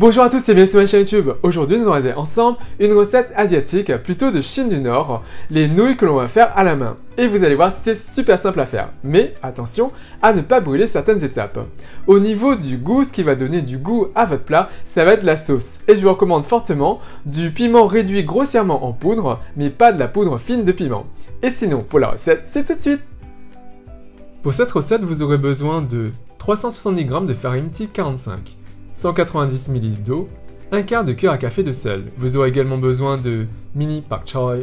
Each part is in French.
Bonjour à tous et bienvenue sur ma chaîne YouTube. Aujourd'hui nous allons réaliser ensemble une recette asiatique, plutôt de Chine du Nord, les nouilles que l'on va faire à la main. Et vous allez voir, c'est super simple à faire. Mais attention à ne pas brûler certaines étapes. Au niveau du goût, ce qui va donner du goût à votre plat, ça va être la sauce. Et je vous recommande fortement du piment réduit grossièrement en poudre, mais pas de la poudre fine de piment. Et sinon, pour la recette, c'est tout de suite. Pour cette recette, vous aurez besoin de 370 g de farine type 45. 190 ml d'eau, un quart de cuillère à café de sel. Vous aurez également besoin de mini pak choi,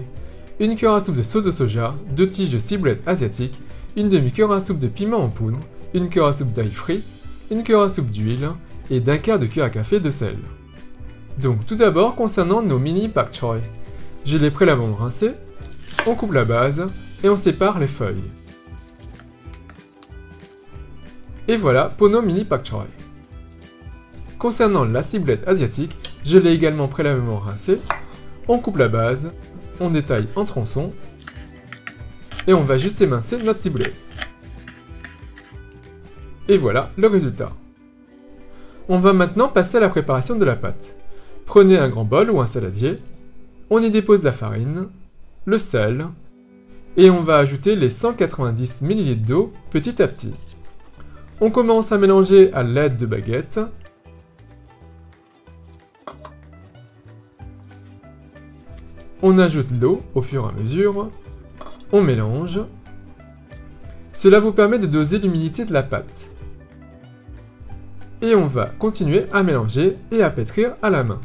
une cuillère à soupe de sauce de soja, 2 tiges de ciboulette asiatique, une demi-cuillère à soupe de piment en poudre, une cuillère à soupe d'ail frit, une cuillère à soupe d'huile et d'un quart de cuillère à café de sel. Donc tout d'abord concernant nos mini pak choi, je les préalablement rincés, on coupe la base et on sépare les feuilles. Et voilà pour nos mini pak choi. Concernant la ciboulette asiatique, je l'ai également préalablement rincée. On coupe la base, on détaille en tronçons et on va juste émincer notre ciboulette. Et voilà le résultat. On va maintenant passer à la préparation de la pâte. Prenez un grand bol ou un saladier, on y dépose la farine, le sel et on va ajouter les 190 ml d'eau petit à petit. On commence à mélanger à l'aide de baguettes. On ajoute l'eau au fur et à mesure, on mélange. Cela vous permet de doser l'humidité de la pâte. Et on va continuer à mélanger et à pétrir à la main.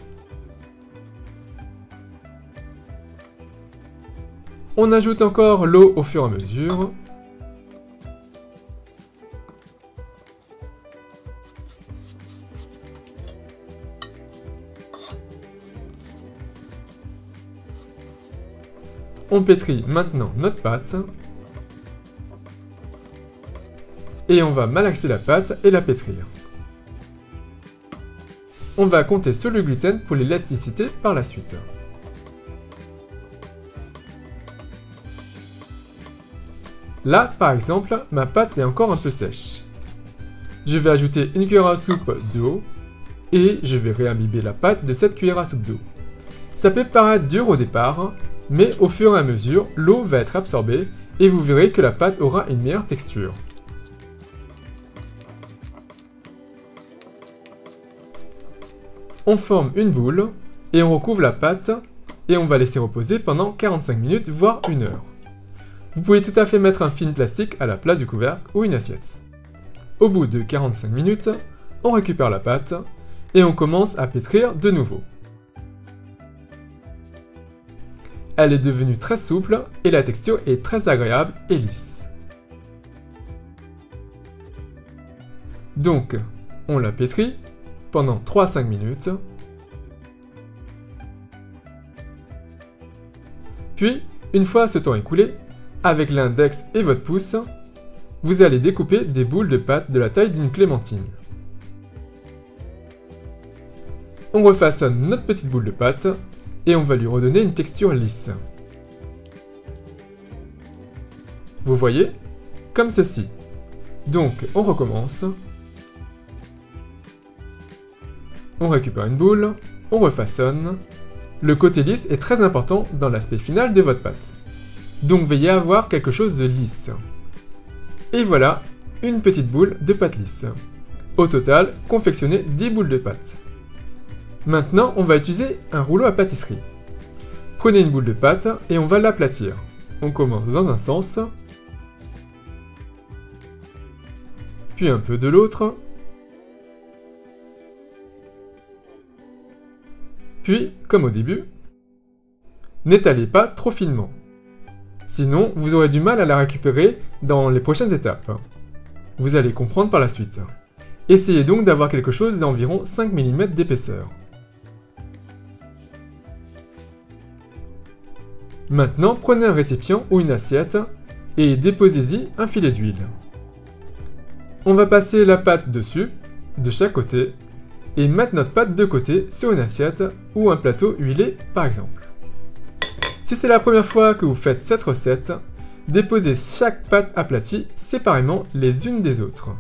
On ajoute encore l'eau au fur et à mesure. On pétrit maintenant notre pâte et on va malaxer la pâte et la pétrir. On va compter sur le gluten pour l'élasticité par la suite. Là, par exemple, ma pâte est encore un peu sèche. Je vais ajouter une cuillère à soupe d'eau et je vais réimbiber la pâte de cette cuillère à soupe d'eau. Ça peut paraître dur au départ, mais au fur et à mesure, l'eau va être absorbée et vous verrez que la pâte aura une meilleure texture. On forme une boule et on recouvre la pâte et on va laisser reposer pendant 45 minutes voire 1 heure. Vous pouvez tout à fait mettre un film plastique à la place du couvercle ou une assiette. Au bout de 45 minutes, on récupère la pâte et on commence à pétrir de nouveau. Elle est devenue très souple et la texture est très agréable et lisse. Donc, on la pétrit pendant 3 à 5 minutes. Puis, une fois ce temps écoulé, avec l'index et votre pouce, vous allez découper des boules de pâte de la taille d'une clémentine. On refaçonne notre petite boule de pâte et on va lui redonner une texture lisse. Vous voyez? Comme ceci. Donc, on recommence. On récupère une boule, on refaçonne. Le côté lisse est très important dans l'aspect final de votre pâte. Donc, veillez à avoir quelque chose de lisse. Et voilà, une petite boule de pâte lisse. Au total, confectionnez 10 boules de pâte. Maintenant, on va utiliser un rouleau à pâtisserie. Prenez une boule de pâte et on va l'aplatir. On commence dans un sens, puis un peu de l'autre, puis, comme au début, n'étalez pas trop finement. Sinon, vous aurez du mal à la récupérer dans les prochaines étapes. Vous allez comprendre par la suite. Essayez donc d'avoir quelque chose d'environ 5 mm d'épaisseur. Maintenant, prenez un récipient ou une assiette et déposez-y un filet d'huile. On va passer la pâte dessus, de chaque côté, et mettre notre pâte de côté sur une assiette ou un plateau huilé par exemple. Si c'est la première fois que vous faites cette recette, déposez chaque pâte aplatie séparément les unes des autres,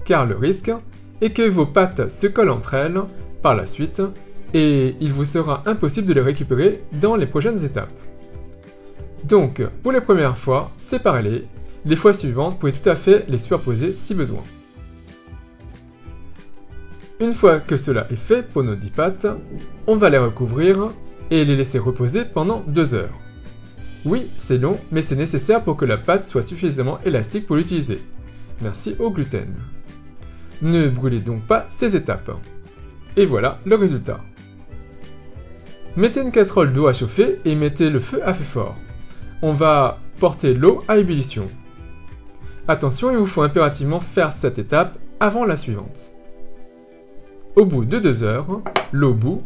car le risque est que vos pâtes se collent entre elles par la suite et il vous sera impossible de les récupérer dans les prochaines étapes. Donc, pour les premières fois, séparez-les. Les fois suivantes, vous pouvez tout à fait les superposer si besoin. Une fois que cela est fait pour nos 10 pâtes, on va les recouvrir et les laisser reposer pendant 2 heures. Oui, c'est long, mais c'est nécessaire pour que la pâte soit suffisamment élastique pour l'utiliser. Merci au gluten. Ne brûlez donc pas ces étapes. Et voilà le résultat. Mettez une casserole d'eau à chauffer et mettez le feu à feu fort. On va porter l'eau à ébullition. Attention, il vous faut impérativement faire cette étape avant la suivante. Au bout de 2 heures, l'eau bout,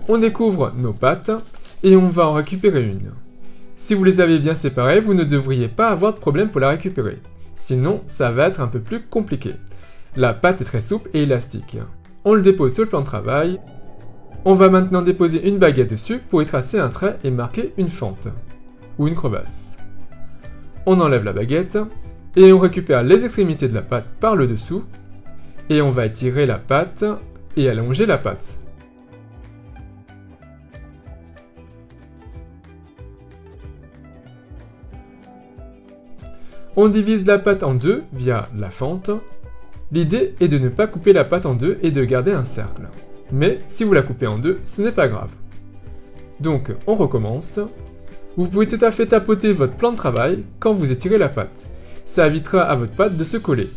on découvre nos pâtes et on va en récupérer une. Si vous les avez bien séparées, vous ne devriez pas avoir de problème pour la récupérer. Sinon, ça va être un peu plus compliqué. La pâte est très souple et élastique. On le dépose sur le plan de travail. On va maintenant déposer une baguette dessus pour y tracer un trait et marquer une fente ou une crevasse. On enlève la baguette et on récupère les extrémités de la pâte par le dessous et on va étirer la pâte et allonger la pâte. On divise la pâte en deux via la fente. L'idée est de ne pas couper la pâte en deux et de garder un cercle. Mais si vous la coupez en deux, ce n'est pas grave. Donc on recommence. Vous pouvez tout à fait tapoter votre plan de travail quand vous étirez la pâte. Ça évitera à votre pâte de se coller.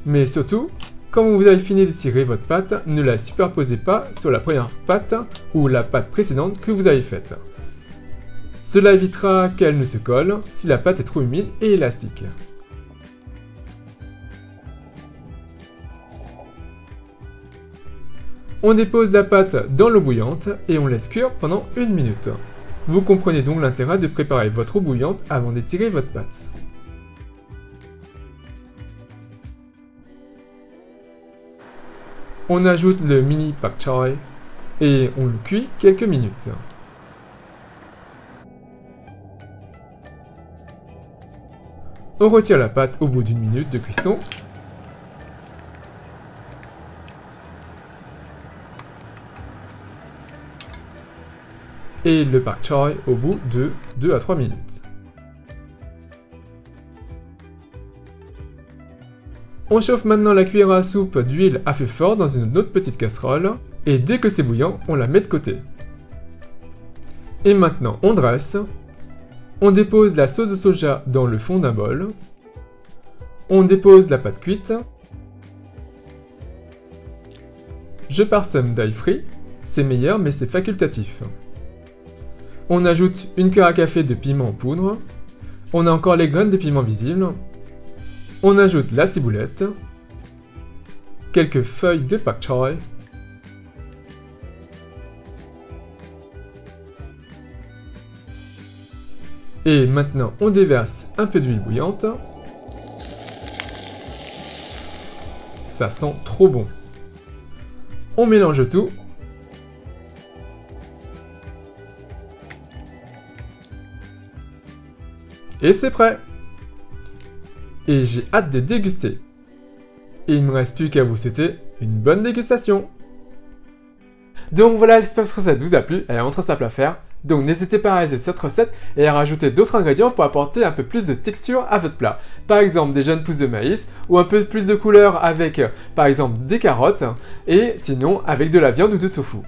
Mais surtout, quand vous avez fini d'étirer votre pâte, ne la superposez pas sur la première pâte ou la pâte précédente que vous avez faite. Cela évitera qu'elle ne se colle si la pâte est trop humide et élastique. On dépose la pâte dans l'eau bouillante et on laisse cuire pendant 1 minute. Vous comprenez donc l'intérêt de préparer votre eau bouillante avant d'étirer votre pâte. On ajoute le mini pak choi et on le cuit quelques minutes. On retire la pâte au bout d'1 minute de cuisson. Et le pak choi au bout de 2 à 3 minutes. On chauffe maintenant la cuillère à soupe d'huile à feu fort dans une autre petite casserole et dès que c'est bouillant, on la met de côté. Et maintenant, on dresse. On dépose la sauce de soja dans le fond d'un bol. On dépose la pâte cuite. Je parsème d'ail frit. C'est meilleur mais c'est facultatif. On ajoute une cuillère à café de piment en poudre. On a encore les graines de piment visibles. On ajoute la ciboulette. Quelques feuilles de pak choi. Et maintenant, on déverse un peu d'huile bouillante. Ça sent trop bon. On mélange tout. Et c'est prêt! Et j'ai hâte de déguster. Et il ne me reste plus qu'à vous souhaiter une bonne dégustation. Donc voilà, j'espère que cette recette vous a plu. Elle est vraiment très simple à faire. Donc n'hésitez pas à réaliser cette recette et à rajouter d'autres ingrédients pour apporter un peu plus de texture à votre plat. Par exemple des jeunes pousses de maïs ou un peu plus de couleur avec par exemple des carottes et sinon avec de la viande ou de tofu.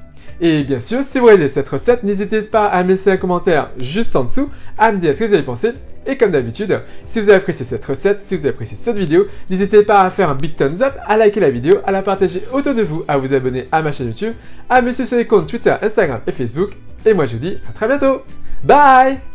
Et bien sûr, si vous réalisez cette recette, n'hésitez pas à me laisser un commentaire juste en dessous, à me dire ce que vous avez pensé. Et comme d'habitude, si vous avez apprécié cette recette, si vous avez apprécié cette vidéo, n'hésitez pas à faire un big thumbs up, à liker la vidéo, à la partager autour de vous, à vous abonner à ma chaîne YouTube, à me suivre sur les comptes Twitter, Instagram et Facebook. Et moi je vous dis à très bientôt. Bye!